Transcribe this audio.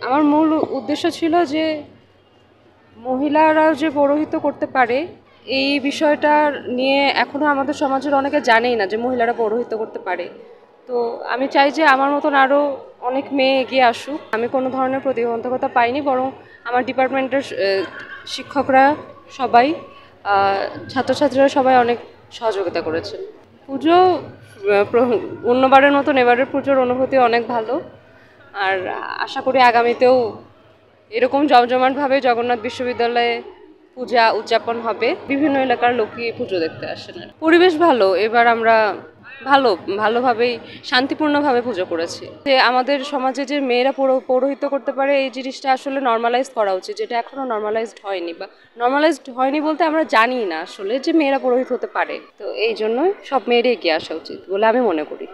আমার মূল উদ্দেশ্য ছিল যে মহিলারা যে পৌরোহিত্য করতে পারে এই বিষয়টা নিয়ে এখনো আমাদের সমাজের অনেকে জানেই না যে মহিলারা পৌরোহিত্য করতে পারে। তো আমি চাই যে আমার মতন আরও অনেক মেয়ে এগিয়ে আসুক। আমি কোনো ধরনের প্রতিবন্ধকতা পাইনি, বরং আমার ডিপার্টমেন্টের শিক্ষকরা সবাই, ছাত্রছাত্রীরা সবাই অনেক সহযোগিতা করেছে। পুজো অন্যবারের মতন এবারের পুজোর অনুভূতি অনেক ভালো। আর আশা করি আগামীতেও এরকম জমজমাটভাবে জগন্নাথ বিশ্ববিদ্যালয়ে পূজা উদযাপন হবে। বিভিন্ন এলাকার লোকই পুজো দেখতে আসেন। পরিবেশ ভালো, এবার আমরা ভালোভাবেই শান্তিপূর্ণভাবে পুজো করেছি। যে আমাদের সমাজে যে মেয়েরা পৌরোহিত্য করতে পারে এই জিনিসটা আসলে নর্মালাইজ করা উচিত, যেটা এখনো নর্মালাইজড হয়নি, বা নর্মালাইজড হয়নি বলতে আমরা জানি না আসলে যে মেয়েরা পুরোহিত হতে পারে। তো এই জন্য সব মেয়েরই এগিয়ে আসা উচিত বলে আমি মনে করি।